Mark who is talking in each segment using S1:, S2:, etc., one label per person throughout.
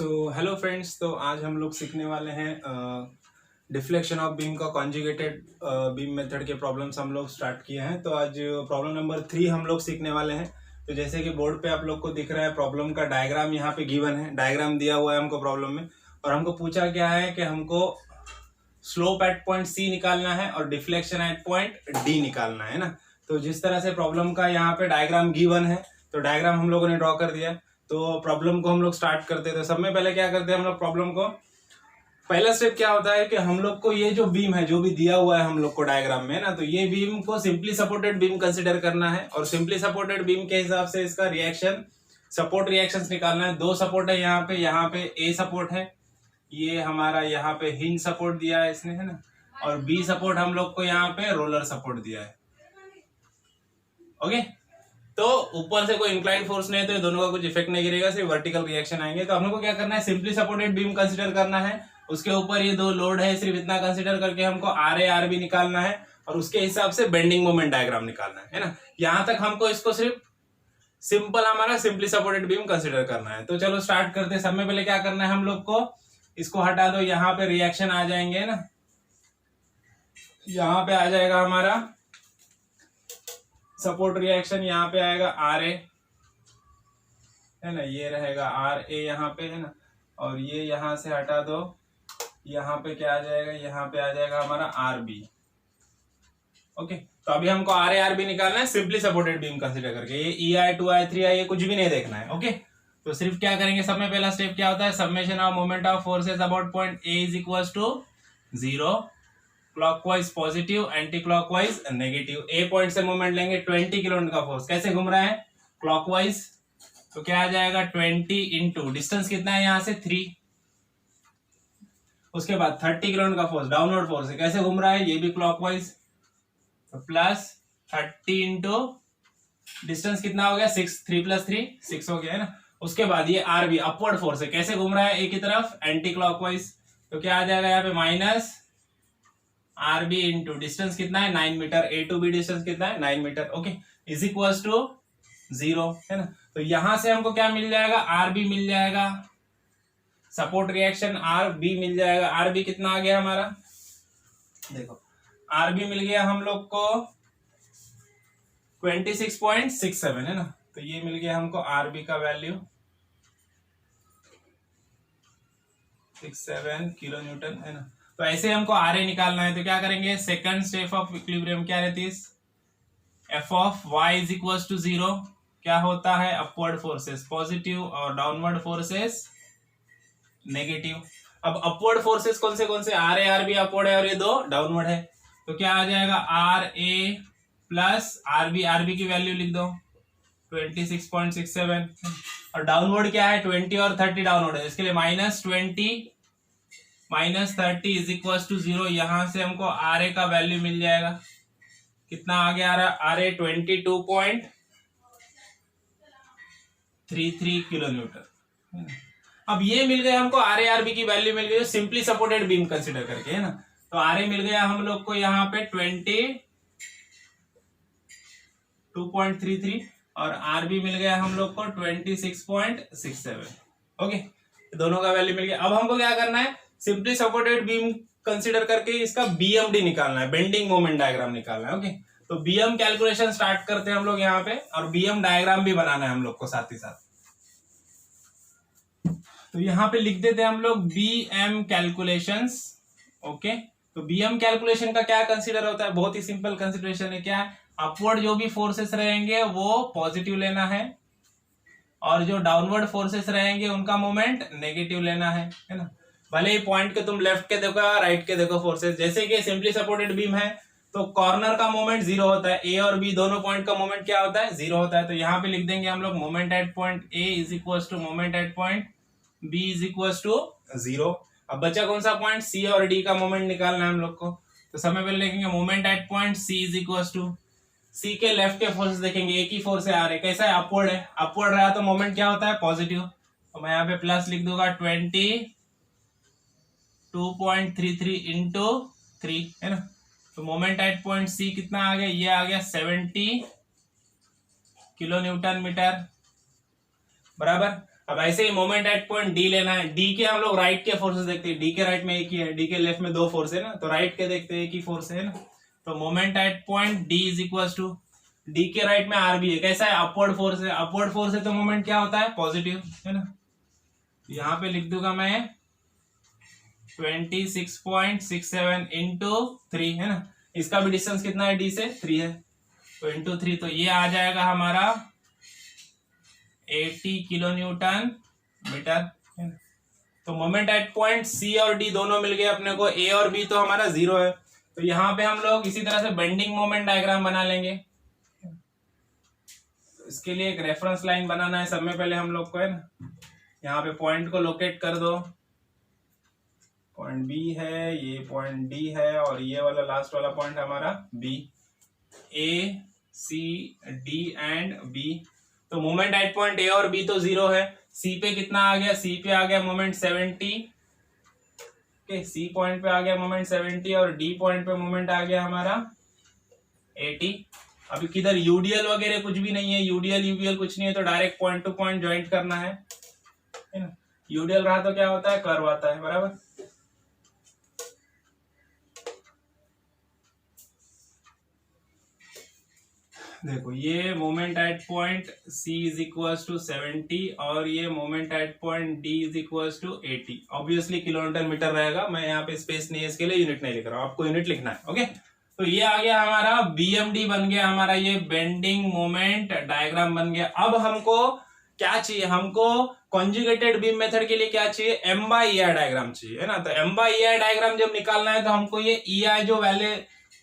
S1: Hello friends, तो आज हम लोग सीखने वाले हैं डिफ्लेक्शन ऑफ बीम का कॉन्जुगेटेड बीम मेथड के प्रॉब्लम्स हम लोग स्टार्ट किए हैं। तो आज प्रॉब्लम नंबर 3 हम लोग सीखने वाले हैं। तो जैसे कि बोर्ड पे आप लोग को दिख रहा है, प्रॉब्लम का डायग्राम यहाँ पे गिवन है, डायग्राम दिया हुआ है हमको प्रॉब्लम में, और हमको पूछा क्या है कि हमको स्लोप एट पॉइंट सी निकालना है और डिफ्लेक्शन एट पॉइंट डी निकालना है ना। तो जिस तरह से प्रॉब्लम का यहाँ पे डायग्राम गिवन है, तो डायग्राम हम लोगों ने ड्रॉ कर दिया। तो प्रॉब्लम को हम लोग स्टार्ट करते थे। सब में पहले क्या करते हैं हम लोग, प्रॉब्लम को पहला स्टेप क्या होता है कि हम लोग को ये जो बीम है, जो भी दिया हुआ है हम लोग को डायग्राम में ना, तो ये बीम को सिंपली सपोर्टेड बीम कंसीडर करना है। और सिंपली सपोर्टेड बीम के हिसाब से इसका रिएक्शन, सपोर्ट रिएक्शंस निकालना है। दो सपोर्ट है यहाँ पे ए सपोर्ट है, ये हमारा यहाँ पे हिंज सपोर्ट दिया है इसने, है ना, और बी सपोर्ट हम लोग को यहाँ पे रोलर सपोर्ट दिया है। ओके, तो ऊपर से कोई इंक्लाइंड फोर्स नहीं है तो ये दोनों का कुछ इफेक्ट नहीं गिरेगा, सिर्फ वर्टिकल रिएक्शन आएंगे। तो हम लोग को क्या करना है, सिंपली सपोर्टेड बीम कंसीडर करना है। उसके ऊपर ये दो लोड है, सिर्फ इतना कंसीडर करके हमको आर ए आर बी निकालना है और उसके हिसाब से बेंडिंग मोमेंट डायग्राम निकालना है ना। यहां तक हमको इसको सिर्फ सिंपल हमारा सिंपली सपोर्टेड बीम कंसीडर करना है। तो चलो स्टार्ट करते हैं। सब में पहले क्या करना है हम लोग को, इसको हटा दो, यहाँ पे रिएक्शन आ जाएंगे ना, यहाँ पे आ जाएगा हमारा सपोर्ट रिएक्शन, यहाँ पे आएगा आर ए, है ना, ये रहेगा आर ए यहाँ पे, है ना, और ये यहाँ से हटा दो, यहाँ पे क्या आ जाएगा, यहाँ पे आ जाएगा हमारा आर बी। ओके, तो अभी हमको आर ए आर बी निकालना है सिंपली सपोर्टेड बीम कंसीडर करके। ये ई आई 2 आई 3 आई ये कुछ भी नहीं देखना है। ओके, तो सिर्फ क्या करेंगे, सब में पहला स्टेप क्या होता है, summation of moment of forces about point A is equal to 0, clockwise positive, anti clockwise negative. A point से मोमेंट लेंगे 20 किलोन्यूटन का फोर्स, कैसे घूम रहा है, क्लॉकवाइज, तो क्या आ जाएगा 20 इंटू डिस्टेंस कितना है यहाँ से 3, उसके बाद 30 किलोन्यूटन का फोर्स, डाउनवर्ड फोर्स है, कैसे घूम रहा है, ये भी क्लॉकवाइज, तो प्लस 30 इंटू डिस्टेंस कितना हो गया 6, 3 + 3 6 हो गया है ना। उसके बाद ये आर बी अपवर्ड फोर्स है, कैसे घूम रहा है ए की तरफ, एंटी क्लॉकवाइज, तो क्या आ जाएगा यहाँ पे minus R B into distance कितना है 9 मीटर, ए टू बी डिस्टेंस कितना है 9 मीटर। ओके, इज इक्वल टू 0, है ना। तो यहां से हमको क्या मिल जाएगा, आर बी मिल जाएगा, सपोर्ट रिएक्शन आर बी मिल जाएगा। आर बी कितना आ गया हमारा, देखो आर बी मिल गया हम लोग को 26.67, है ना। तो ये मिल गया हमको आर बी का वैल्यू 67 किलो न्यूटन, है ना। तो ऐसे हमको आर ए निकालना है। तो क्या करेंगे, सेकंड स्टेप ऑफ इक्विलिब्रियम क्या रहती है, F of Y is equal to 0, क्या होता है, अपवर्ड फोर्सेस पॉजिटिव और डाउनवर्ड फोर्सेस नेगेटिव। अब अपवर्ड फोर्सेस कौन से, R A R B upward है और ये दो डाउनवर्ड है, तो क्या आ जाएगा R A plus R B की वैल्यू लिख दो 26.67, और डाउनवर्ड क्या है 20 और 30 डाउनवर्ड है, इसके लिए -30 इज इक्वल टू 0। यहां से हमको आर ए का वैल्यू मिल जाएगा, कितना आ गया आर ए 22.33 किलो न्यूटन। अब ये मिल गया हमको आर ए आर बी की वैल्यू मिल गई सिंपली सपोर्टेड बीम कंसीडर करके, है ना। तो आर ए मिल गया हम लोग को यहाँ पे 22.33 और आर बी मिल गया हम लोग को 26.67। ओके, दोनों का वैल्यू मिल गया। अब हमको क्या करना है, सिंपली सपोर्टेड बीम कंसीडर करके इसका बीएमडी निकालना है, बेंडिंग मोमेंट डायग्राम निकालना है। ओके, तो बीएम कैलकुलेशन स्टार्ट करते हैं हम लोग यहाँ पे, और बीएम डायग्राम भी बनाना है हम लोग को साथ ही साथ। तो यहाँ पे लिख देते हैं हम लोग बीएम कैलकुलेशंस। ओके, तो बीएम कैलकुलेशन का क्या कंसीडर होता है, बहुत ही सिंपल कंसीडरेशन है। क्या है, अपवर्ड जो भी फोर्सेस रहेंगे वो पॉजिटिव लेना है, और जो डाउनवर्ड फोर्सेस रहेंगे उनका मोमेंट नेगेटिव लेना है ना। भले ही पॉइंट के तुम लेफ्ट के देखो या राइट के देखो फोर्सेस, जैसे कि सिंपली सपोर्टेड बीम है तो कॉर्नर का मोमेंट 0 होता है, ए और बी दोनों पॉइंट का मोमेंट क्या होता है 0 होता है। तो यहाँ पे लिख देंगे हम लोग moment at point A is equal to moment at point B is equal to 0। अब बचा कौन सा पॉइंट, सी और डी का मोमेंट निकालना है हम लोग को। तो समय पहले लिखेंगे moment at point C is equal to, C के लेफ्ट के फोर्सेस देखेंगे, एक ही फोर्स है आ रहे, कैसा है, अपवर्ड है, अपवर्ड रहा तो मोमेंट क्या होता है पॉजिटिव। तो मैं यहाँ पे प्लस लिख दूंगा 22.33 इंटू 3, है ना। तो मोमेंट एट पॉइंट सी कितना आ गया, ये आ गया 70 किलो न्यूटन मीटर, बराबर। अब ऐसे ही मोमेंट एट पॉइंट डी लेना है। डी के हम लोग राइट के फोर्सेस देखते हैं, डी के राइट में एक ही है, डी के लेफ्ट में दो फोर्स है ना, तो राइट के देखते हैं एक ही फोर्स है ना। तो moment at point D is equal to D के राइट में आर बी है, कैसा है, अपवर्ड फोर्स है, अपवर्ड फोर्स है तो मोमेंट क्या होता है, पॉजिटिव है ना। यहाँ पे लिख दूंगा मैं 26.67 इंटू 3 है ना, इसका भी डिस्टेंस कितना है, डी से 3 है, तो इंटू 3, तो ये आ जाएगा हमारा 80 किलो न्यूटन मीटर है ना। तो मोमेंट एट पॉइंट सी और डी दोनों मिल गए अपने को, ए और बी तो हमारा 0 है। तो यहाँ पे हम लोग इसी तरह से बेंडिंग मोमेंट डायग्राम बना लेंगे। तो इसके लिए एक रेफरेंस लाइन बनाना है सब में पहले हम लोग को है ना, यहाँ पे पॉइंट को लोकेट कर दो, पॉइंट बी है, ये पॉइंट डी है और ये वाला लास्ट वाला पॉइंट हमारा B, A C D and B. तो मोमेंट एट पॉइंट ए और बी तो 0 है, सी पे कितना आ गया, सी पे आ गया मोमेंट 70, सी पॉइंट पे आ गया मोमेंट 70 और डी पॉइंट पे मोमेंट आ गया हमारा 80। अभी किधर यूडीएल वगैरह कुछ भी नहीं है, यूडीएल यूवीएल कुछ नहीं है, तो direct point two point joint करना है ना। यूडीएल रहा तो क्या होता है, कर्व आता है, बराबर। देखो ये moment at point C is equal to 70 और ये moment at point D is equal to 80। Obviously kilometre metre रहेगा, मैं यहाँ पे स्पेस नहीं है इसके लिए यूनिट नहीं लिख रहा हूँ, आपको यूनिट लिखना है। ओके, तो ये आ गया हमारा BMD बन गया हमारा, ये बेंडिंग मोमेंट डायग्राम बन गया। अब हमको क्या चाहिए, हमको कॉन्जुगेटेड बीम मेथड के लिए क्या चाहिए, M/EI डायग्राम चाहिए है ना। तो M/EI डायग्राम जब निकालना है तो हमको ये EI जो वैल्यू,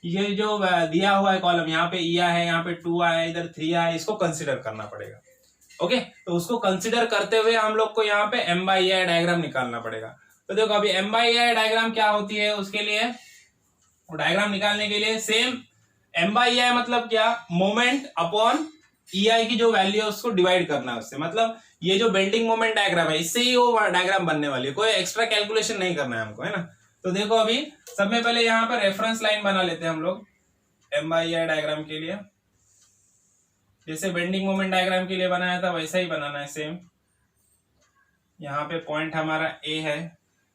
S1: ये जो दिया हुआ है कॉलम, यहाँ पे EI है, यहाँ पे 2I है, इधर 3I है, इसको कंसीडर करना पड़ेगा। ओके, तो उसको कंसीडर करते हुए हम लोग को यहाँ पे M/EI डायग्राम निकालना पड़ेगा। तो देखो अभी M/EI डायग्राम क्या होती है, उसके लिए डायग्राम निकालने के लिए सेम M/EI मतलब क्या, मोमेंट अपॉन EI की जो वैल्यू है उसको डिवाइड करना है उससे, मतलब ये जो बेंडिंग मोमेंट डायग्राम है इससे ही वो डायग्राम बनने वाली है, कोई एक्स्ट्रा कैलकुलेशन नहीं करना है हमको है ना। तो देखो अभी सब में पहले यहाँ पर रेफरेंस लाइन बना लेते हैं हम लोग M/EI डायग्राम के लिए, जैसे बेंडिंग मोमेंट डायग्राम के लिए बनाया था वैसा ही बनाना है सेम। यहाँ पे पॉइंट हमारा A है,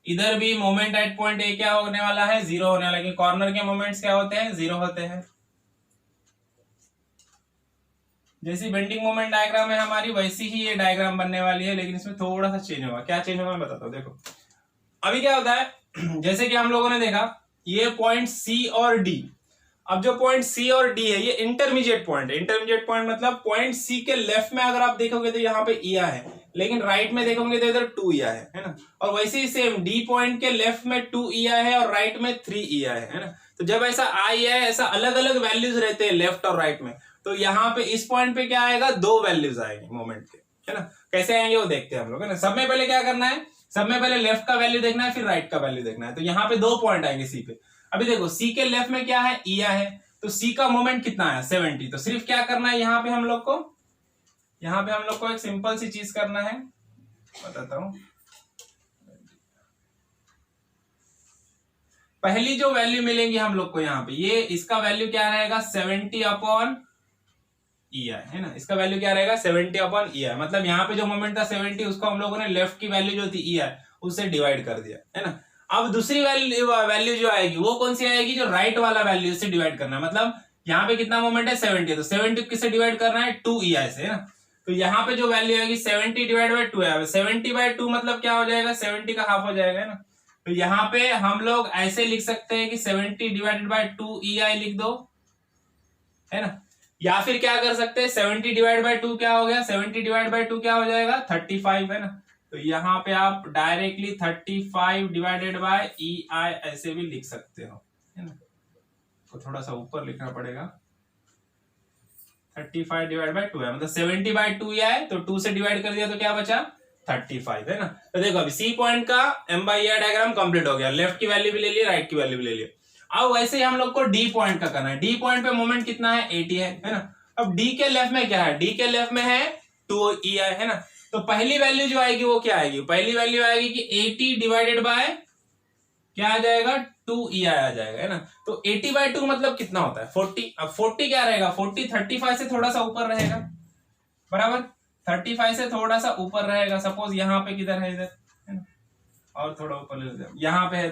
S1: इधर भी मोमेंट एट पॉइंट A क्या होने वाला है, 0 होने वाला है, क्योंकि कॉर्नर के मोमेंट्स क्या होते हैं, 0 होते हैं। जैसी बेंडिंग मोमेंट डायग्राम है हमारी वैसी ही ये डायग्राम बनने वाली है, लेकिन इसमें थोड़ा सा चेंज होगा। क्या चेंज होगा मैं बताता हूँ। देखो अभी क्या होता है, जैसे कि हम लोगों ने देखा ये पॉइंट C और D, अब जो पॉइंट C और D है ये इंटरमीडिएट पॉइंट है। इंटरमीडिएट पॉइंट मतलब पॉइंट C के लेफ्ट में अगर आप देखोगे तो यहाँ पे EI है, लेकिन राइट में देखोगे तो इधर 2EI है ना। और वैसे ही सेम D पॉइंट के लेफ्ट में 2EI है और राइट में 3EI है ना। तो जब ऐसा I है, ऐसा अलग अलग वैल्यूज रहते हैं लेफ्ट और राइट में, तो यहाँ पे इस पॉइंट पे क्या आएगा, 2 वैल्यूज आएंगे मोमेंट के है ना। कैसे आएंगे वो देखते हैं हम लोग है ना। सब में पहले क्या करना है, सब में पहले लेफ्ट का वैल्यू देखना है, फिर राइट का वैल्यू देखना है। तो यहाँ पे 2 पॉइंट आएंगे C पे। अभी देखो C के लेफ्ट में क्या है, EI है, तो C का मोमेंट कितना है, 70। तो सिर्फ क्या करना है यहाँ पे हम लोग को एक सिंपल सी चीज करना है, बताता हूं। पहली जो वैल्यू मिलेंगी हम लोग को यहाँ पे, ये इसका वैल्यू क्या रहेगा, 70 अपॉन EI है ना। इसका वैल्यू क्या रहेगा, 70 अपॉन EI, मतलब यहाँ पे जो मोमेंट था 70, उसको हम लोगों ने लेफ्ट की वैल्यू जो थी EI उससे डिवाइड कर दिया है ना। अब दूसरी वैल्यू जो आएगी वो कौन सी आएगी, जो राइट वाला वैल्यू से डिवाइड करना है। मतलब यहाँ पे कितना मोमेंट है, 70, तो 70 किससे डिवाइड करना है, 2EI से है ना। तो यहाँ पे जो वैल्यू आएगी 70 डिवाइड बाई 2 है, 70/2 मतलब क्या हो जाएगा, 70 का हाफ हो जाएगा है ना। तो यहाँ पे हम लोग ऐसे लिख सकते हैं कि 70 डिवाइडेड बाई 2EI लिख दो है ना। या फिर क्या कर सकते हैं, 70 डिवाइड बाई 2 क्या हो गया, 70 डिवाइड बाई 2 क्या हो जाएगा, 35 है ना। तो यहाँ पे आप डायरेक्टली 35 डिवाइडेड बाय EI ऐसे भी लिख सकते हो है ना। तो थोड़ा सा ऊपर लिखना पड़ेगा, 35 डिवाइड बाय 2 है, मतलब 70/2 EI, तो 2 से डिवाइड कर दिया तो क्या बचा, 35 है ना। तो देखो अभी C पॉइंट का M/EI डायग्राम कंप्लीट हो गया, लेफ्ट की वैल्यू भी ले ली, राइट की वैल्यू भी ले ली। अब वैसे ही हम लोग को D पॉइंट का करना है। D पॉइंट पे मोमेंट कितना है, 80 है ना। अब D के लेफ्ट में क्या है, D के लेफ्ट में है 2EI है ना। तो पहली वैल्यू जो आएगी वो क्या आएगी, पहली वैल्यू आएगी कि 80 डिवाइडेड बाय क्या आ जाएगा, 2EI आ जाएगा है ना। तो 80/2 मतलब कितना होता है, 40। अब 40 क्या रहेगा, 40 35 से थोड़ा सा ऊपर रहेगा, बराबर।
S2: 35 से थोड़ा सा ऊपर रहेगा, सपोज यहाँ पे किधर है, इधर है ना, और थोड़ा ऊपर ले लेते हैं, यहाँ पे है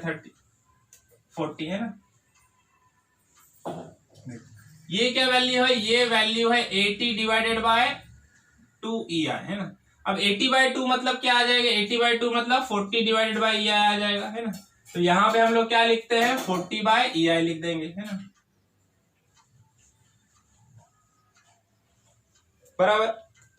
S2: 40 है ना। ये क्या वैल्यू है, ये वैल्यू है 80 डिवाइडेड बाय 2EI है ना। अब 80/2 मतलब क्या आ जाएगा, 80/2 मतलब 40 डिवाइडेड बाय EI आ जाएगा है ना। तो यहाँ पे हम लोग क्या लिखते हैं, 40/EI लिख देंगे है ना, बराबर।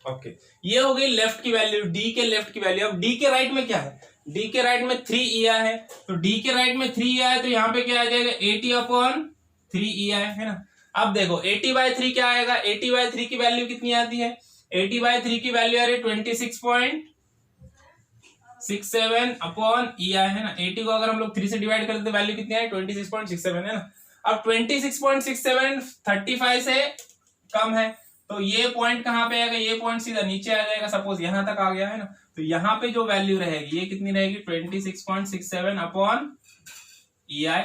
S2: ओके, ये हो गई लेफ्ट की वैल्यू, डी के लेफ्ट की वैल्यू। अब डी के राइट में क्या है, डी के राइट में 3EI है, तो डी के राइट में 3EI है, तो यहाँ पे क्या आ जाएगा 80/3EI है ना। अब देखो 80/3 क्या आएगा, 80/3 की वैल्यू कितनी आती है, 80/3 की वैल्यू आ रही है 26.67/EI है ना। 80 को अगर हम लोग 3 से डिवाइड करते तो वैल्यू कितनी है 26.67 है ना। अब 26.67 35 से कम है, तो ये पॉइंट कहां पे आएगा, ये पॉइंट सीधा नीचे आ जाएगा, सपोज यहां तक आ गया है ना। तो यहाँ पे जो वैल्यू रहेगी ये कितनी रहेगी 26.67/EI,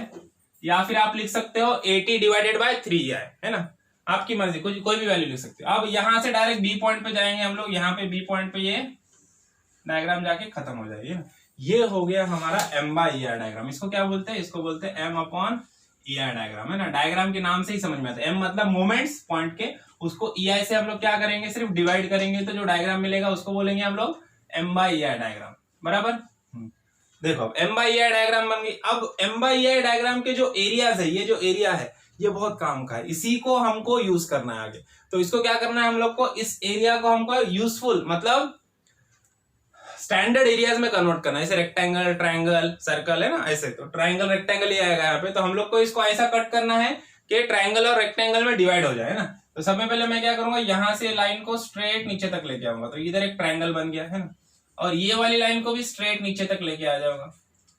S2: या फिर आप लिख सकते हो 80 डिवाइडेड बाय 3EI है ना, आपकी मर्जी, कोई भी वैल्यू लिख सकते हो। अब यहां से डायरेक्ट बी पॉइंट पे जाएंगे हम लोग, यहाँ पे बी पॉइंट पे ये डायग्राम जाके खत्म हो जाएगी ना। ये हो गया हमारा M/EI डायग्राम। इसको क्या बोलते हैं, इसको बोलते हैं M/EI डायग्राम है ना। डायग्राम के नाम से ही समझ में आता है, M मतलब मोमेंट्स पॉइंट के, उसको EI से हम लोग क्या करेंगे, सिर्फ डिवाइड करेंगे, तो जो डायग्राम मिलेगा उसको बोलेंगे हम लोग M/EI डायग्राम, बराबर। देखो अब M/EI डायग्राम बन गई। अब M/EI डायग्राम के जो एरियाज है, ये जो एरिया है ये बहुत काम का है, इसी को हमको यूज करना है आगे। तो इसको क्या करना है हम लोग को, इस एरिया को हमको यूजफुल मतलब स्टैंडर्ड एरियाज में कन्वर्ट करना है, जैसे रेक्टेंगल, ट्रायंगल, सर्कल है ना, ऐसे। तो ट्रायंगल रेक्टेंगल ही आएगा यहाँ पे, तो हम लोग को इसको ऐसा कट करना है कि ट्रायंगल और रेक्टेंगल में डिवाइड हो जाए ना। तो सबसे पहले मैं क्या करूंगा, यहां से लाइन को स्ट्रेट नीचे तक लेके आऊंगा, तो इधर एक ट्रायंगल बन गया है ना, और ये वाली लाइन को भी स्ट्रेट नीचे तक लेके आ जाऊंगा,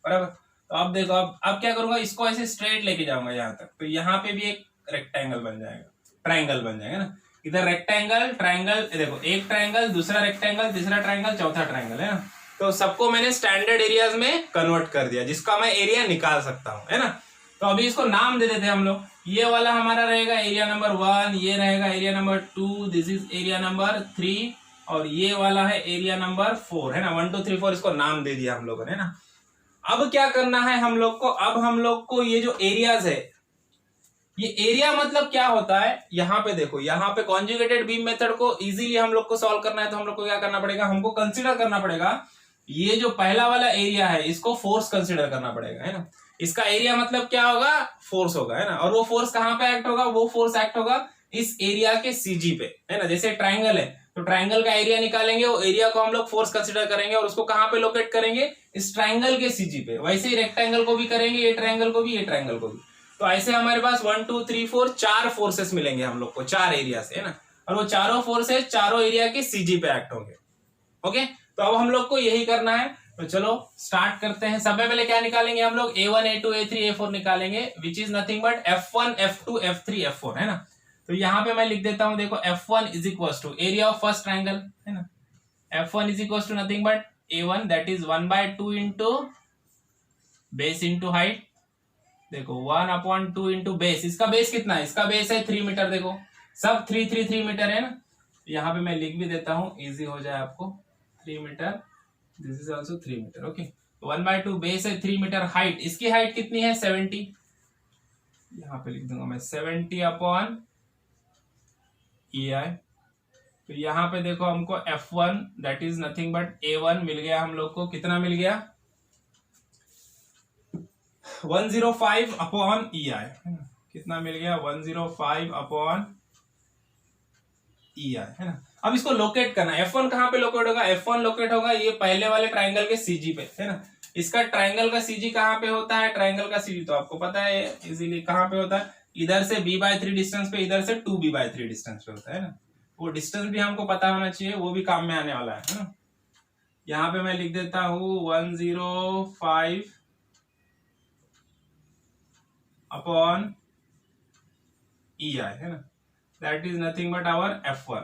S2: बराबर। तो अब देखो, अब क्या करूंगा, इसको ऐसे स्ट्रेट लेके जाऊंगा यहाँ तक, तो यहाँ पे भी एक रेक्टेंगल बन जाएगा, ट्रायंगल बन जाएगा ना। इधर रेक्टेंगल, ट्रायंगल, देखो एक ट्रायंगल, दूसरा रेक्टेंगल, तीसरा ट्रायंगल, चौथा ट्रायंगल है ना। तो सबको मैंने स्टैंडर्ड एरियाज में कन्वर्ट कर दिया, जिसका मैं एरिया निकाल सकता हूं, है ना। तो अभी इसको नाम दे देते हैं हम लोग। ये वाला हमारा रहेगा एरिया नंबर 1, ये रहेगा area number 2, this is area number 3, और ये वाला है एरिया नंबर 4 है ना। 1 2 3 4 इसको नाम दे दिया हम लोगों ने ना। अब क्या करना है हम लोग को, अब हम लोग को ये जो एरियाज है, ये एरिया मतलब क्या होता है, यहाँ पे देखो, यहाँ पे कॉन्जुगेटेड बीम मेथड को इजीली हम लोग को सॉल्व करना है, तो हम लोग को क्या करना पड़ेगा, हमको कंसीडर करना पड़ेगा ये जो पहला वाला एरिया है, इसको फोर्स कंसीडर करना पड़ेगा, है ना। इसका एरिया मतलब क्या होगा, फोर्स होगा, है ना। और वो फोर्स कहां पे एक्ट होगा, वो फोर्स एक्ट होगा इस एरिया के सीजी पे, है ना। जैसे ट्रायंगल है, तो ट्रायंगल का एरिया निकालेंगे, वो एरिया को हम लोग फोर्स कंसीडर करेंगे, और उसको कहां पे लोकेट करेंगे, इस ट्रायंगल के सीजी पे। वैसे ही रेक्टेंगल को भी करेंगे, ये ट्रायंगल को भी, ये ट्रायंगल को भी। तो ऐसे हमारे पास 1 2 3 4 4 फोर्सेस मिलेंगे हम लोग को, 4 एरिया से, है ना। और वो चारों फोर्सेस चारों एरिया के सीजी पे एक्ट होंगे। ओके, तो अब हम लोग को यही करना है। तो चलो स्टार्ट करते हैं। सबसे पहले क्या निकालेंगे हम लोग, A1 A2 A3 A4 निकालेंगे, which is nothing but F1 F2 F3 F4 है ना। तो यहाँ पे मैं लिख देता हूं, देखो F1 is equal to area of first triangle, है ना। F1 is equal to nothing but A1 that is 1/2 into base into height. देखो 1/2 इंटू बेस, इसका बेस कितना है, इसका बेस है 3 मीटर, देखो सब 3 मीटर है ना। यहाँ पे मैं लिख भी देता हूँ, इजी हो जाए आपको, 3 metre, this is also 3 metre. Okay, 1/2 base है 3 मीटर, हाइट, इसकी हाइट कितनी है 70, यहाँ पे लिख दूंगा मैं 70/EI। तो यहाँ पे देखो हमको F1 that is nothing but A1 मिल गया, हम लोग को कितना मिल गया 105/EI, कितना मिल गया 105/EI, है ना। अब इसको लोकेट करना है, F1 कहां पे लोकेट होगा, F1 लोकेट होगा ये पहले वाले ट्रायंगल के सीजी पे, है ना। इसका ट्रायंगल का सीजी कहां पे होता है, ट्रायंगल का सीजी तो आपको पता है इजीली कहां पे होता है, इधर से B/3 डिस्टेंस पे, इधर से 2B/3 डिस्टेंस पे होता है ना। वो डिस्टेंस भी हमको पता होना चाहिए, वो भी काम में आने वाला है ना। यहाँ पे मैं लिख देता हूँ 105/EI, है ना, that is nothing but our F1,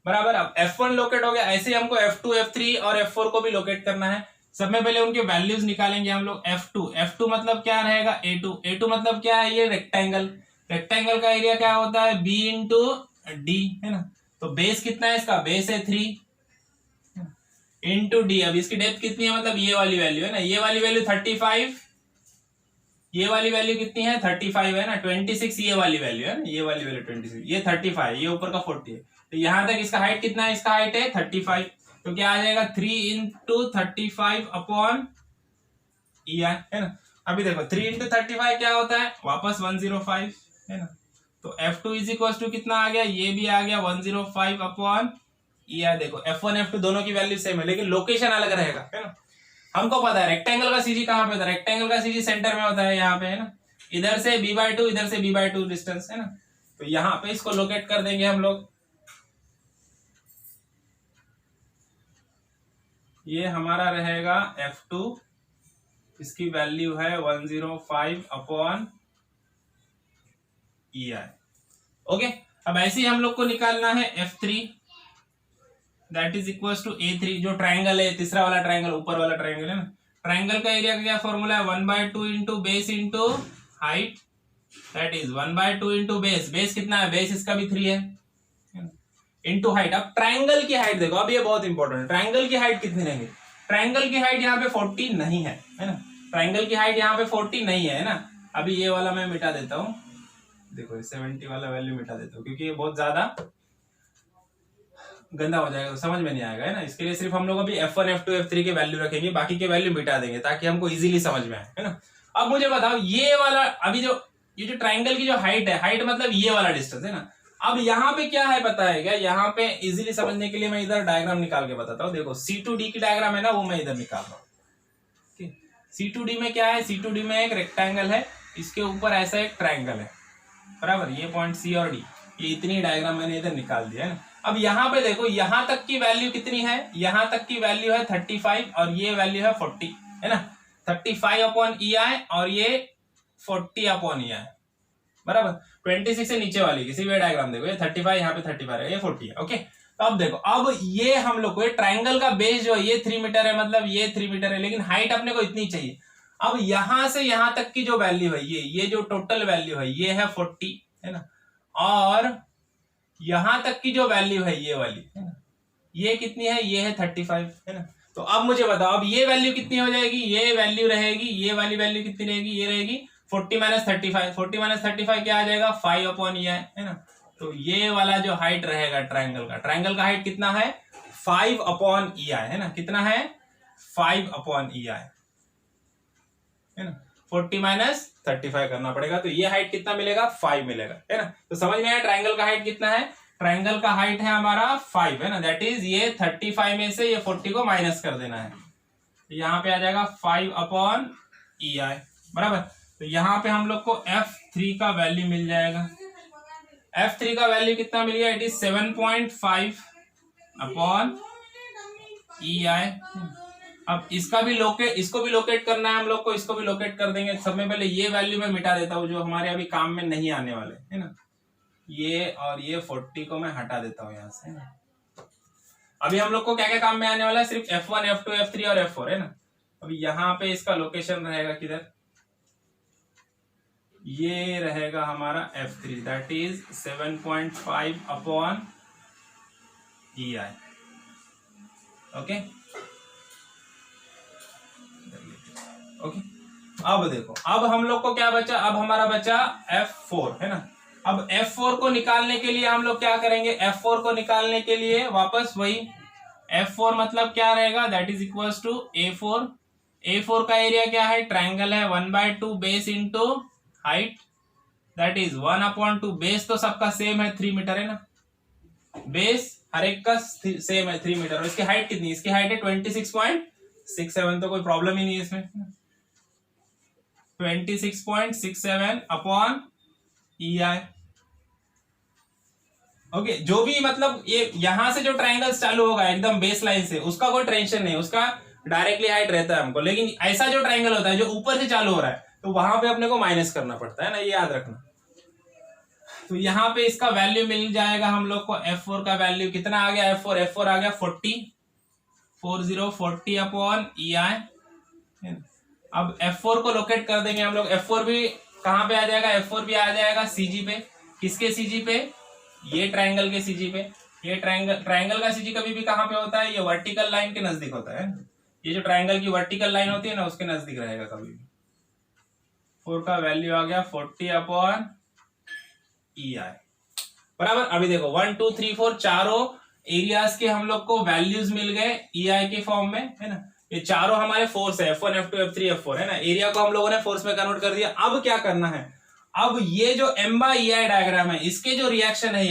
S2: बराबर। अब F1 लोकेट हो गया, ऐसे हमको F2 F3 और F4 को भी लोकेट करना है। सबसे पहले उनके वैल्यूज निकालेंगे हम लोग। F2 मतलब क्या रहेगा, A2 मतलब क्या है, ये रेक्टेंगल, रेक्टेंगल का एरिया क्या होता है B इंटू डी, है ना। तो बेस कितना है इसका, बेस है 3 इंटू डी। अब इसकी डेप्थ कितनी है, मतलब ये वाली वैल्यू है ना, ये वाली वैल्यू 35, ये वाली वैल्यू कितनी है 35 है ना, 26 ये वाली वैल्यू है ना, ये वाली वैल्यू 26, ये 35, ये ऊपर का 40 है। तो यहां तक इसका हाइट कितना है, इसका हाइट है 35, तो क्या आ जाएगा 3 इंटू 35 अपॉन ई आई है ना। अभी देखो 3 इंटू 35 क्या होता है, वापस 105 है ना। तो F2 इज इक्वल टू कितना आ गया, ये भी आ गया 105 अपॉन ई आई। देखो F1 F2 दोनों की वैल्यू सेम है, लेकिन लोकेशन अलग रहेगा है ना। हमको पता है रेक्टेंगल का सीजी कहां पे होता है, रेक्टेंगल का सीजी सेंटर में होता है, यहाँ पे है ना। इधर से b/2, इधर से b/2 डिस्टेंस है ना। तो यहाँ पे इसको लोकेट कर देंगे हम लोग। ये हमारा रहेगा F2, इसकी वैल्यू है 105 अपॉन ई आई। ओके, अब ऐसे ही हम लोग को निकालना है F3, that is equal to A3, जो ट्राइंगल है, तीसरा वाला ट्राइंगल, ऊपर वाला ट्राइंगल है ना। ट्राइंगल का एरिया का क्या फॉर्मूला है, 1/2 into base into height, that is 1/2 into base, base कितना है, बेस इसका भी 3 है, इंटू हाइट। अब ट्राइंगल की हाइट देखो, अब ये बहुत इंपॉर्टेंट है, ट्राइंगल की हाइट कितनी रहेगी, ट्राइंगल की हाइट यहाँ पे 40 नहीं है ना, ट्राइंगल की हाइट यहाँ पे 40 नहीं है ना। अभी ये वाला मैं मिटा देता हूँ, देखो 70 वाला वैल्यू मिटा देता हूँ, क्योंकि ये बहुत ज्यादा गंदा हो जाएगा, तो समझ में नहीं आएगा है ना। इसके लिए सिर्फ हम लोग अभी F1 F2 F3 के वैल्यू रखेंगे, बाकी के वैल्यू मिटा देंगे ताकि हमको इजीली समझ में आए है ना। अब मुझे बताओ ये वाला, अभी जो ये जो ट्राइंगल की जो हाइट है, हाइट मतलब ये वाला डिस्टेंस है ना। अब यहाँ पे क्या है पता है क्या, यहाँ पे इजीली समझने के लिए मैं इधर डायग्राम निकाल के बताता हूँ। देखो C2D की डायग्राम है ना, वो मैं इधर निकाल रहा हूँ। C2D में क्या है, C2D में एक रेक्टेंगल है, इसके ऊपर ऐसा एक ट्राइंगल है, बराबर। ये पॉइंट C और D, ये इतनी डायग्राम मैंने इधर निकाल दिया है ना। अब यहाँ पे देखो, यहाँ तक की वैल्यू कितनी है, यहाँ तक की वैल्यू है 35 और ये वैल्यू है 40 है ना। 35 अपॉन ई आई और ये 40 अपॉन ई आई, बराबर। 26 से नीचे वाली किसी भी डायग्राम देखो, ये 35, यहाँ पे 35 है, ये 40 है। ओके, तो अब देखो, अब ये हम लोग को ट्राइंगल का बेस जो है ये 3 मीटर है, मतलब ये 3 मीटर है, लेकिन हाइट अपने को इतनी चाहिए। अब यहां से यहां तक की जो वैल्यू है, ये जो टोटल वैल्यू है ये है 40 है ना, और यहां तक की जो वैल्यू है ये वाली है ना, ये कितनी है, ये है 35 है ना। तो अब मुझे बताओ, अब ये वैल्यू कितनी हो जाएगी, ये वैल्यू रहेगी, ये वाली वैल्यू कितनी रहेगी, ये रहेगी 40 माइनस 35, 40 माइनस 35 क्या आ जाएगा 5 अपॉन ई आई है ना। तो ये वाला जो हाइट रहेगा ट्राइंगल का, ट्राइंगल का हाइट कितना है 5 अपॉन ई आई है ना, कितना है 5 अपॉन ई आई है ना। 40 माइनस 35 करना पड़ेगा, तो ये हाइट कितना मिलेगा 5 मिलेगा है ना। तो समझ में आया ट्राइंगल का हाइट कितना है, ट्राइंगल का हाइट है हमारा 5 है ना, दैट इज ये 35 में से ये 40 को माइनस कर देना है, यहाँ पे आ जाएगा 5 अपॉन ई आई, बराबर। तो यहाँ पे हम लोग को F3 का वैल्यू मिल जाएगा, F3 का वैल्यू कितना मिल गया, इट इज 7.5 अपॉन ई आई। अब इसका भी इसको भी लोकेट करना है हम लोग को, इसको भी लोकेट कर देंगे। सब में पहले ये वैल्यू मैं मिटा देता हूँ जो हमारे अभी काम में नहीं आने वाले है ना, ये और ये 40 को मैं हटा देता हूँ यहाँ से ना। अभी हम लोग को क्या क्या काम में आने वाला है, सिर्फ F1 F2 F3 और F4 है ना। अभी यहाँ पे इसका लोकेशन रहेगा किधर, ये रहेगा हमारा F3, that is 7.5 upon E I. Okay okay, अब देखो, अब हम लोग को क्या बचा, अब हमारा बचा F4 है ना। अब F4 को निकालने के लिए हम लोग क्या करेंगे, F4 को निकालने के लिए वापस वही F4 मतलब क्या रहेगा, that is equal to A4। A4 का एरिया क्या है, ट्राइंगल है, 1/2 base into height, that is 1/2 base तो सबका सेम है 3 मीटर है ना, बेस हर एक का सेम है 3 मीटर। और इसकी हाइट कितनी, इसकी हाइट है 26.67, तो कोई प्रॉब्लम ही नहीं है इसमें, 26.67 अपॉन ई आई। ओके, जो भी मतलब ये यहां से जो ट्राइंगल चालू होगा एकदम बेस लाइन से, उसका कोई टेंशन नहीं, उसका डायरेक्टली हाइट रहता है हमको। लेकिन ऐसा जो ट्राइंगल होता है जो ऊपर से चालू हो रहा है, तो वहां पे अपने को माइनस करना पड़ता है ना, ये याद रखना। तो यहाँ पे इसका वैल्यू मिल जाएगा हम लोग को, F4 का वैल्यू कितना आ गया, F4 आ गया 40 अपॉन ई आई। अब F4 को लोकेट कर देंगे हम लोग, F4 भी कहां पे आ जाएगा, F4 भी आ जाएगा CG पे, किसके CG पे, ये ट्राइंगल के CG पे। ये ट्रायंगल का सीजी कभी भी कहाँ पे होता है, ये वर्टिकल लाइन के नजदीक होता है। ये जो ट्रायंगल की वर्टिकल लाइन होती है ना, उसके नजदीक रहेगा कभी भी। 4 का वैल्यू आ गया 40/EI बराबर। अभी देखो 1 2 3 4 चारों एरियाज के हम लोग को वैल्यूज मिल गए EI के फॉर्म में, है ना। ये चारों हमारे फोर्स है, F1 F2 F3 F4, है ना। एरिया को हम लोगों ने फोर्स में कन्वर्ट कर दिया। अब क्या करना है, अब ये जो M/EI डायग्राम है, इसके जो रिएक्शन है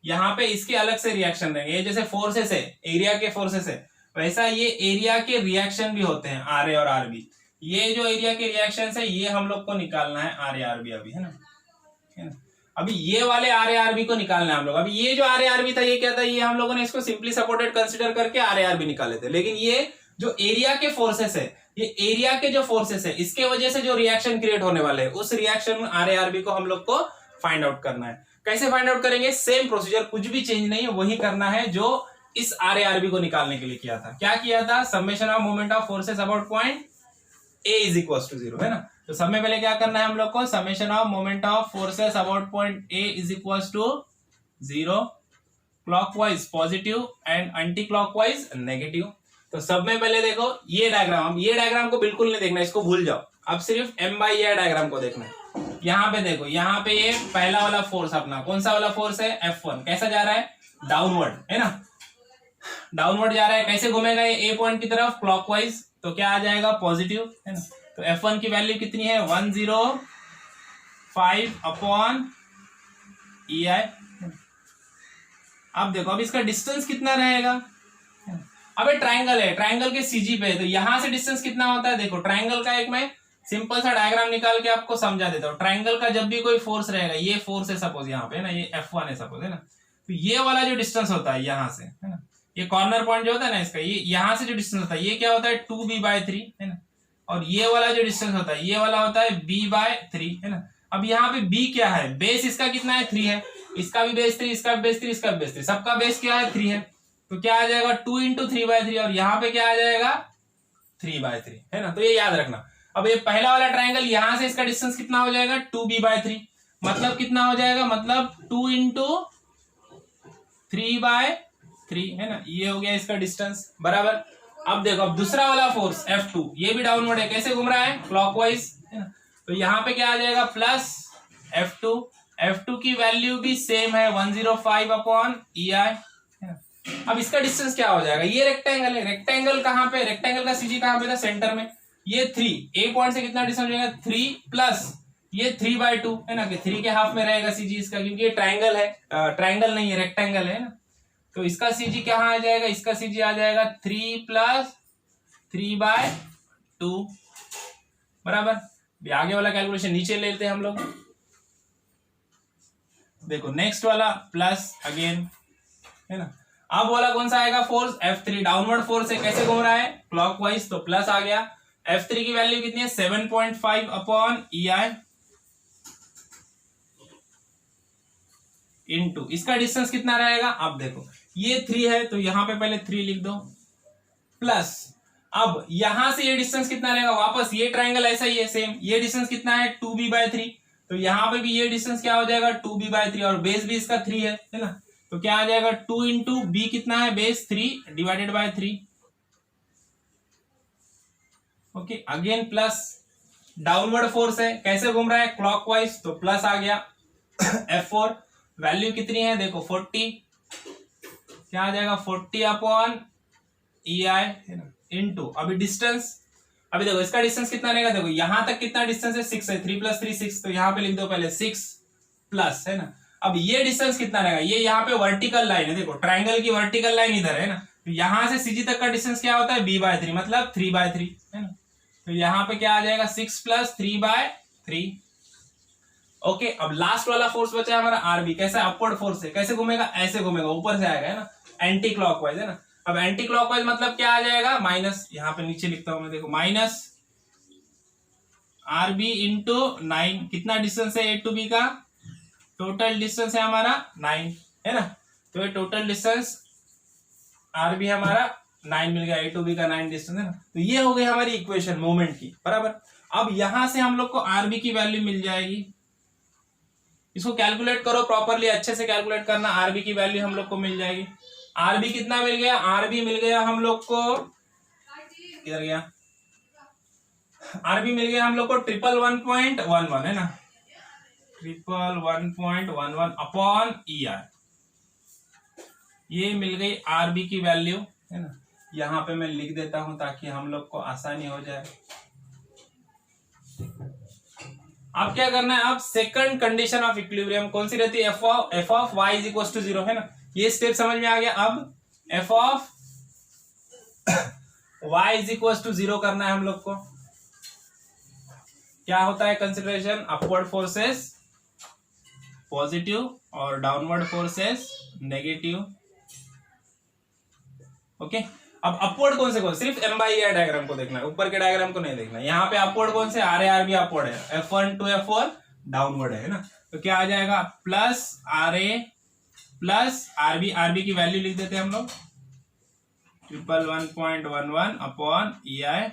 S2: यहाँ पे इसके अलग से रिएक्शन रहेंगे। ये जैसे फोर्सेस है, एरिया के फोर्सेस है, वैसा ये एरिया के रिएक्शन भी होते हैं, RA और RB। ये जो एरिया के रिएक्शन है, ये हम लोग को निकालना है RA RB अभी, है ना। अभी ये वाले RA RB को निकालना है हम लोग। अभी ये जो RA RB था, ये क्या था, ये हम लोगों ने इसको सिंपली सपोर्टेड कंसीडर करके RA RB निकाले थे। लेकिन ये जो एरिया के फोर्सेस है, ये एरिया के जो फोर्सेस है, इसके वजह से जो रिएक्शन क्रिएट होने वाले हैं, उस रिएक्शन में RA RB को हम लोग को फाइंड आउट करना है। कैसे फाइंड आउट करेंगे, सेम प्रोसीजर, कुछ भी चेंज नहीं है, वही करना है जो इस RA RB को निकालने के लिए किया था। क्या किया था, summation of moment of forces about point A is equal to 0, है ना। तो सब में पहले क्या करना है हम लोग को, summation of moment of forces about point A is equal to 0, clockwise positive and anti clockwise negative. तो सब में पहले देखो ये डायग्राम, ये डायग्राम को बिल्कुल नहीं देखना, इसको भूल जाओ। अब सिर्फ M/EI डायग्राम को देखना है। यहाँ पे देखो, यहाँ पे ये पहला वाला फोर्स अपना कौन सा वाला फोर्स है, F1, कैसा जा रहा है, डाउनवर्ड, है ना, डाउनवर्ड जा रहा है। कैसे घूमेगा ये A पॉइंट की तरफ, क्लॉकवाइज, तो क्या आ जाएगा, पॉजिटिव, है ना। तो F1 की वैल्यू कितनी है, 105/EI। अब देखो, अब इसका डिस्टेंस कितना रहेगा, अब ये ट्रायंगल है, ट्रायंगल के सीजी पे है, तो यहां से डिस्टेंस कितना होता है। देखो ट्रायंगल का एक मैं सिंपल सा डायग्राम निकाल के आपको समझा देता हूँ। ट्रायंगल का जब भी कोई फोर्स रहेगा, ये फोर्स है सपोज यहाँ पे, है ना, ये F1 है सपोज, है ना। तो ये वाला जो डिस्टेंस होता है यहाँ से, है ना, ये कॉर्नर पॉइंट जो होता है ना इसका, ये यहाँ से जो डिस्टेंस होता है, ये क्या होता है, 2B/3, है ना। और ये वाला जो डिस्टेंस होता है, ये वाला होता है B/3, है ना। अब यहाँ पे B क्या है, बेस इसका कितना है, 3 है, इसका भी बेस 3, इसका भी बेस 3, इसका भी बेस 3, सबका बेस क्या है, 3 है। तो क्या आ जाएगा, 2 × 3/3, और यहाँ पे क्या आ जाएगा, 3/3, है ना। तो ये याद रखना। अब ये पहला वाला ट्रायंगल, यहां से इसका डिस्टेंस कितना हो जाएगा, 2B/3, मतलब कितना हो जाएगा, मतलब 2 × 3/3, है ना। ये हो गया इसका डिस्टेंस, बराबर। अब देखो, अब दूसरा वाला फोर्स F2, ये भी डाउनवर्ड है, कैसे घूम रहा है, क्लॉकवाइज, है ना। तो यहाँ पे क्या आ जाएगा, प्लस F2 की वैल्यू भी सेम है, 105/EI। अब इसका डिस्टेंस क्या हो जाएगा, ये रेक्टेंगल है, रेक्टेंगल कहां पे, रेक्टेंगल का सीजी कहां पे था, सेंटर में। ये 3, A पॉइंट से कितना डिस्टेंस रहेगा, 3 प्लस ये 3/2, है ना, कि 3 के हाफ में रहेगा सीजी इसका, क्योंकि ये ट्रायंगल है, ट्रायंगल नहीं है, रेक्टेंगल है ना। तो इसका सीजी कहाँ आ जाएगा, इसका सीजी आ जाएगा 3 + 3/2, बराबर। आगे वाला कैलकुलेशन नीचे लेते हैं हम लोग। देखो नेक्स्ट वाला प्लस अगेन, है ना। अब वाला कौन सा आएगा, फोर्स F3, डाउनवर्ड फोर्स है, कैसे घूम रहा है, क्लॉकवाइज, तो प्लस आ गया। F3 की वैल्यू कितनी है, 7.5/EI इनटू इसका डिस्टेंस कितना रहेगा। अब देखो ये 3 है, तो यहां पे पहले 3 लिख दो, प्लस अब यहां से ये डिस्टेंस कितना रहेगा, वापस ये ट्रायंगल ऐसा ही है सेम, ये डिस्टेंस कितना है, 2B/3, तो यहां पे भी ये डिस्टेंस क्या हो जाएगा, 2B/3, और बेस भी इसका 3 है ना। तो क्या आ जाएगा, 2 × B कितना है, base 3/3। Okay, again plus, downward force है, कैसे घूम रहा है, क्लॉकवाइज, तो प्लस आ गया। F4 वैल्यू कितनी है, देखो 40, क्या आ जाएगा, 40/EI, है ना, इनटू अभी डिस्टेंस। अभी देखो इसका डिस्टेंस कितना रहेगा, देखो यहां तक कितना डिस्टेंस है, 6 है, 3 + 3 6, तो यहां पे लिख दो पहले 6 प्लस, है ना। अब ये डिस्टेंस कितना रहेगा, ये यहाँ पे वर्टिकल लाइन है, देखो ट्रायंगल की वर्टिकल लाइन इधर है ना, तो यहां से सीजी तक का डिस्टेंस क्या होता है, B/3, मतलब 3/3, है ना। तो यहाँ पे क्या आ जाएगा, 6 + 3/3। ओके, अब लास्ट वाला फोर्स बचा है हमारा RB, कैसा, अपवर्ड फोर्स है, कैसे घूमेगा, ऐसे घूमेगा, ऊपर से आएगा, है ना, एंटी क्लॉकवाइज, है ना। अब एंटी क्लॉकवाइज मतलब क्या आ जाएगा, माइनस, यहाँ पे नीचे लिखता हूं मैं, देखो माइनस RB × 9, कितना डिस्टेंस है A to B का, टोटल डिस्टेंस है हमारा 9, है ना। तो ये टोटल डिस्टेंस RB हमारा 9 मिल गया, A to B का 9 डिस्टेंस, है ना। तो ये हो गई हमारी इक्वेशन मोमेंट की, बराबर। अब यहां से हम लोग को RB की वैल्यू मिल जाएगी, इसको कैलकुलेट करो प्रॉपरली, अच्छे से कैलकुलेट करना। आरबी की वैल्यू हम लोग को मिल जाएगी। आरबी कितना मिल गया? आरबी मिल गया हम लोग को, किधर गया? आरबी मिल गया हम लोग को 111.11 है ना, 111.11 अपॉन EI। ये मिल गई आरबी की वैल्यू है ना। यहाँ पे मैं लिख देता हूं ताकि हम लोग को आसानी हो जाए। अब क्या करना है? आप सेकंड कंडीशन ऑफ इक्विलिब्रियम कौन सी रहती है? F of Y is equal to 0 है ना। ये स्टेप समझ में आ गया। अब F of Y is equal to 0 करना है हम लोग को। क्या होता है कंसिडरेशन? अपवर्ड फोर्सेस पॉजिटिव और डाउनवर्ड फोर्सेस नेगेटिव। ओके, अब अपवर्ड कौन से? सिर्फ M/E डायग्राम को देखना है, ऊपर के डायग्राम को नहीं देखना। यहाँ पे अपवर्ड कौन से? RA RB अपवर्ड है, F1 to F4 डाउनवर्ड है ना। तो क्या आ जाएगा? प्लस RA प्लस RB की वैल्यू लिख देते हैं हम लोग 111.11 अपॉन EI।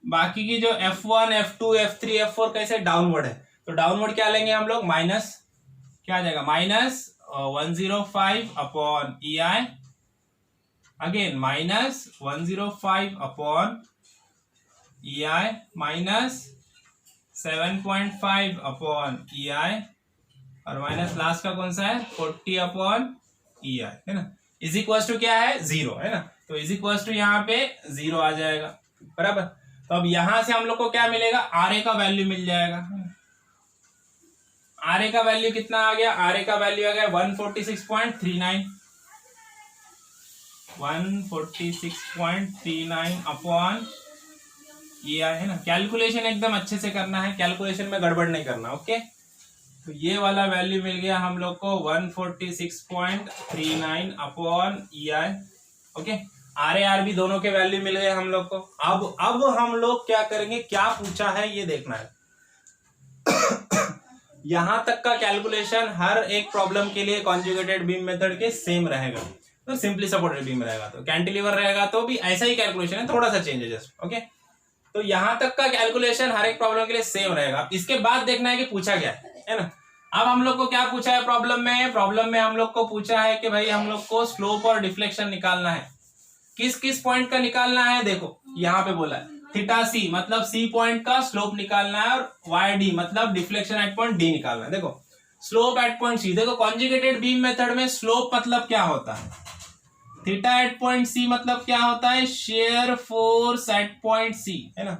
S2: बाकी की जो F1 F2 F3 F4 कैसे डाउनवर्ड है, तो डाउनवर्ड क्या लेंगे हम लोग? माइनस, क्या आ जाएगा? Minus 105 upon EI, again minus 105 upon EI, minus 7.5 upon EI, और माइनस लास्ट का कौन सा है? 40 अपॉन EI है ना। इज इक्वल टू क्या है? 0 है ना। तो इज इक्वल टू यहाँ पे 0 आ जाएगा, बराबर। तो अब यहां से हम लोग को क्या मिलेगा? RA का वैल्यू मिल जाएगा। RA का वैल्यू कितना आ गया? RA का वैल्यू आ गया 146.39, 146.39 अपॉन EI है ना। कैलकुलेशन एकदम अच्छे से करना है, कैलकुलेशन में गड़बड़ नहीं करना। ओके, तो ये वाला वैल्यू मिल गया हम लोग को 146.39 upon EI। Okay, RA RB दोनों के वैल्यू मिल गए हम लोग को। अब हम लोग क्या करेंगे? क्या पूछा है ये देखना है। यहां तक का कैलकुलेशन हर एक प्रॉब्लम के लिए कॉन्जुगेटेड बीम मेथड के सेम रहेगा। तो सिंपली सपोर्टेड बीम रहेगा तो कैंटिलीवर रहेगा तो भी ऐसा ही कैलकुलेशन है, थोड़ा सा चेंज है जस्ट। ओके, तो यहां तक का कैलकुलेशन हर एक प्रॉब्लम के लिए सेम रहेगा। इसके बाद देखना है कि पूछा क्या है ना। अब हम लोग को क्या पूछा है प्रॉब्लम में? प्रॉब्लम में हम लोग को पूछा है कि भाई हम लोग को स्लोप और डिफ्लेक्शन निकालना है। किस किस पॉइंट का निकालना है? देखो यहाँ पे बोला है थीटा सी मतलब सी पॉइंट का स्लोप निकालना है, और वाई डी मतलब डिफ्लेक्शन एट पॉइंट डी निकालना है। देखो स्लोप एट पॉइंट सी, देखो कॉन्जुगेटेड बीम मेथड में स्लोप मतलब क्या होता है? थीटा एट पॉइंट सी मतलब क्या होता है? Shear force at point C है ना।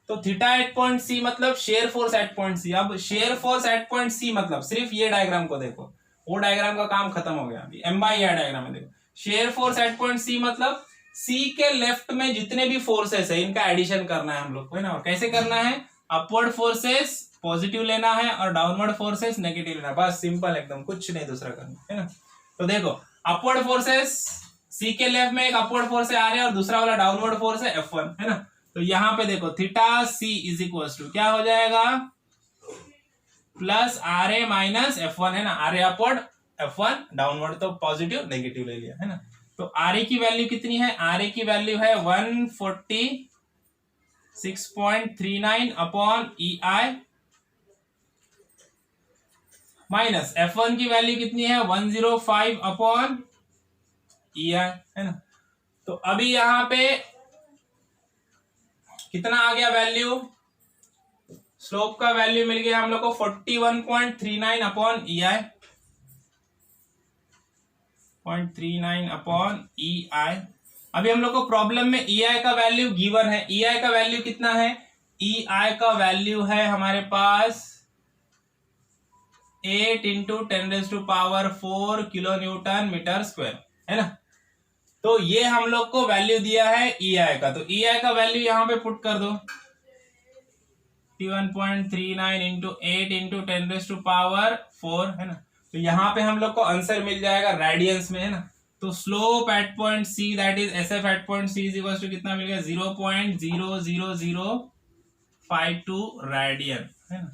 S2: तो थीटा एट पॉइंट सी मतलब shear force at point C. अब shear force at point C मतलब सिर्फ ये डायग्राम को देखो, वो डायग्राम का काम खत्म हो गया। अभी M/E डायग्राम में देखो, shear force at point C मतलब सी के लेफ्ट में जितने भी फोर्सेस है इनका एडिशन करना है हम लोग को, है ना। और कैसे करना है? अपवर्ड फोर्सेस पॉजिटिव लेना है और डाउनवर्ड फोर्सेस नेगेटिव लेना है। बस सिंपल एकदम, कुछ नहीं दूसरा करना है ना। तो देखो अपवर्ड फोर्सेस, सी के लेफ्ट में एक अपवर्ड फोर्स है RA और दूसरा वाला डाउनवर्ड फोर्स है F1 है ना। तो यहां पे देखो theta C is equal to क्या हो जाएगा? प्लस RA माइनस F1 है ना। RA अपवर्ड F1 डाउनवर्ड, तो पॉजिटिव नेगेटिव ले लिया है ना। तो RA की वैल्यू कितनी है? RA की वैल्यू है 146.39 अपॉन EI, माइनस F1 की वैल्यू कितनी है? 105 अपॉन EI है ना। तो अभी यहां पे कितना आ गया वैल्यू? स्लोप का वैल्यू मिल गया हम लोग को 41.39 अपॉन EI, 0.39 अपॉन EI। अभी हम लोग को प्रॉब्लम में EI का वैल्यू गिवन है। EI का वैल्यू कितना है? EI का वैल्यू है हमारे पास 8 into 10⁴ kilo newton metre square है ना। तो ये हम लोग को वैल्यू दिया है EI का, तो EI का वैल्यू यहां पे पुट कर दो 51.39 इंटू 8 इंटू 10⁴ है ना। तो यहाँ पे हम लोग को आंसर मिल जाएगा रेडियंस में है ना। तो slope at point C that is SF at point C is equal to कितना मिल गया? 0.00052 रेडियन है ना,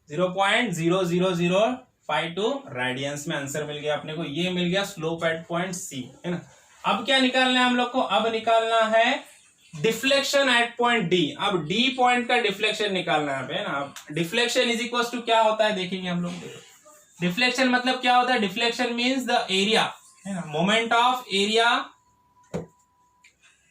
S2: 0.00052 रेडियंस में आंसर मिल गया अपने को। ये मिल गया स्लोप एट पॉइंट सी है ना। अब क्या निकालना है हम लोग को? अब निकालना है डिफ्लेक्शन एट पॉइंट डी। अब डी पॉइंट का डिफ्लेक्शन निकालना है ना। अब डिफ्लेक्शन इज इक्वल टू क्या होता है देखेंगे हम लोग। डिफ्लेक्शन मतलब क्या होता है? डिफ्लेक्शन मींस द एरिया, है ना, moment of area.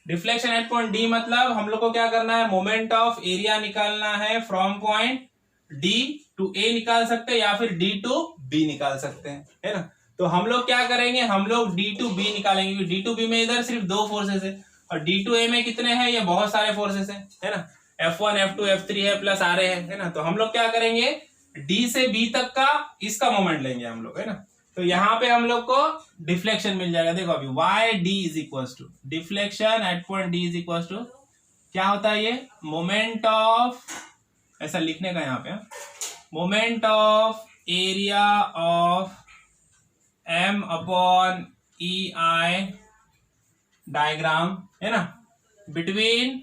S2: Deflection at point D मतलब हम लोग को क्या करना है? मोमेंट ऑफ एरिया निकालना है फ्रॉम पॉइंट डी टू ए निकाल सकते हैं या फिर डी टू बी निकाल सकते हैं, है ना। तो हम लोग क्या करेंगे? हम लोग डी टू बी निकालेंगे। डी टू बी में इधर सिर्फ 2 फोर्सेस है और डी टू ए में कितने हैं? ये बहुत सारे फोर्सेस है ना। F1 F2 F3 है प्लस आ रहे हैं, है ना। तो हम लोग क्या करेंगे? डी से बी तक का इसका मोमेंट लेंगे हम लोग, है ना। तो यहाँ पे हम लोग को डिफ्लेक्शन मिल जाएगा। देखो अभी Y D is equal to deflection at point D is equal to क्या होता है? ये मोमेंट ऑफ, ऐसा लिखने का यहाँ पे, moment of area of m upon E I diagram, है ना, बिटवीन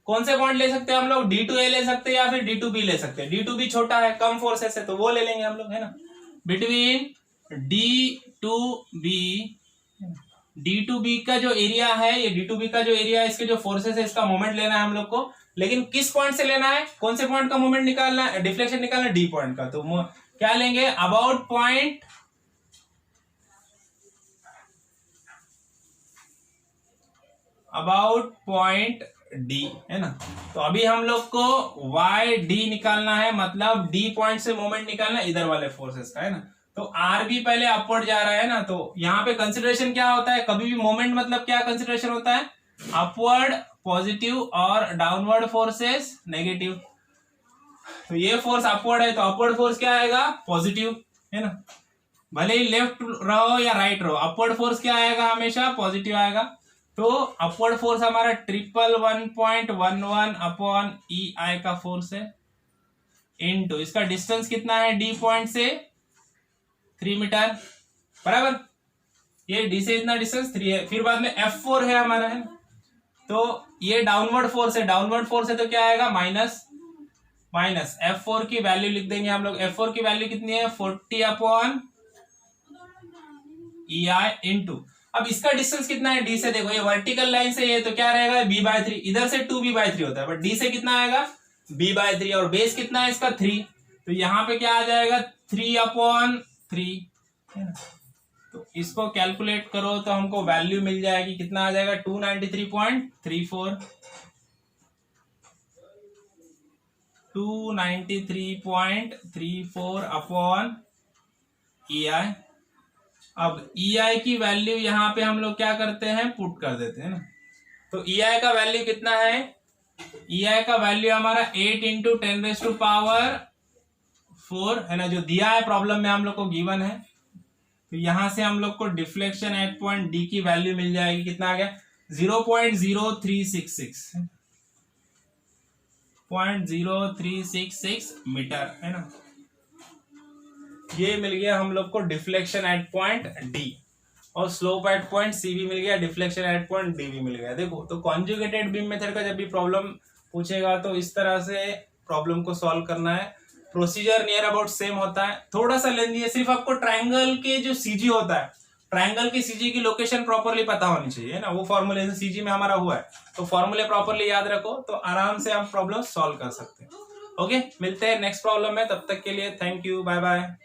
S2: कौन से पॉइंट ले सकते हैं हम लोग? डी टू ए ले सकते हैं या फिर डी टू बी ले सकते हैं। डी टू बी छोटा है, कम फोर्सेस है, तो वो ले लेंगे हम लोग, है ना। Between D to B, D to B का जो एरिया है, ये डी टू बी का जो एरिया है, इसके जो फोर्सेस है, इसका मोमेंट लेना है हम लोग को। लेकिन किस पॉइंट से लेना है? कौन से पॉइंट का मोमेंट निकालना है? डिफ्लेक्शन निकालना है डी पॉइंट का। तो क्या लेंगे? About point, about point D, है ना। तो अभी हम लोग को वाई डी निकालना है, मतलब डी पॉइंट से मोमेंट निकालना इधर वाले फोर्सेस का, है ना। तो आर भी पहले अपवर्ड जा रहा है ना। तो यहाँ पे कंसिडरेशन क्या होता है? कभी भी मोमेंट मतलब क्या कंसिडरेशन होता है? अपवर्ड पॉजिटिव और डाउनवर्ड फोर्सेस नेगेटिव। तो ये फोर्स अपवर्ड है तो अपवर्ड फोर्स क्या आएगा? पॉजिटिव, है ना। भले ही लेफ्ट रहो या राइट रहो, अपवर्ड फोर्स क्या आएगा? हमेशा पॉजिटिव आएगा। तो अपवर्ड फोर्स हमारा 111 अपॉन ई आई का फोर्स है, इनटू इसका डिस्टेंस कितना है डी पॉइंट से? 3 मीटर, बराबर। ये डी से इतना डिस्टेंस 3 है। फिर बाद में F4 है हमारा, है। तो ये डाउनवर्ड फोर्स है, डाउनवर्ड फोर्स है तो क्या आएगा? माइनस F4 की वैल्यू लिख देंगे हम लोग। F4 की वैल्यू कितनी है? 40 अपॉन ई आई इंटू, अब इसका डिस्टेंस कितना है डी से? देखो ये वर्टिकल लाइन से ये तो क्या रहेगा? b/3। इधर से 2b/3 होता है, बट डी से कितना आएगा? b/3। और बेस कितना है इसका? 3। तो यहाँ पे क्या आ जाएगा? 3/3, है ना। तो इसको कैलकुलेट करो तो हमको वैल्यू मिल जाएगी, कितना आ जाएगा? 293.34, 293.34 अपॉन ई आई। अब ई आई की वैल्यू यहाँ पे हम लोग क्या करते हैं? पुट कर देते हैं ना। तो ई आई का वैल्यू कितना है? ई आई का वैल्यू हमारा 8 × 10⁴ है ना, जो दिया है प्रॉब्लम में हम लोग को गिवन है। तो यहां से हम लोग को डिफ्लेक्शन एट पॉइंट डी की वैल्यू मिल जाएगी, कितना आ गया? 0.0366, 0.0366 मीटर, है ना। ये मिल गया हम लोग को डिफ्लेक्शन एट पॉइंट डी, और स्लोप एट पॉइंट सी भी मिल गया, डिफ्लेक्शन एट पॉइंट डी भी मिल गया। देखो तो कॉन्जुगेटेड बीम मेथड का जब भी प्रॉब्लम पूछेगा तो इस तरह से प्रॉब्लम को सॉल्व करना है। प्रोसीजर नियर अबाउट सेम होता है, थोड़ा सा लेंदी है। सिर्फ आपको ट्राइंगल के जो सीजी होता है, ट्राइंगल की सीजी की लोकेशन प्रॉपरली पता होनी चाहिए ना। वो फॉर्मूले सीजी में हमारा हुआ है, तो फॉर्मूले प्रॉपरली याद रखो तो आराम से आप प्रॉब्लम सॉल्व कर सकते हैं। ओके, मिलते हैं नेक्स्ट प्रॉब्लम में, तब तक के लिए थैंक यू, बाय बाय।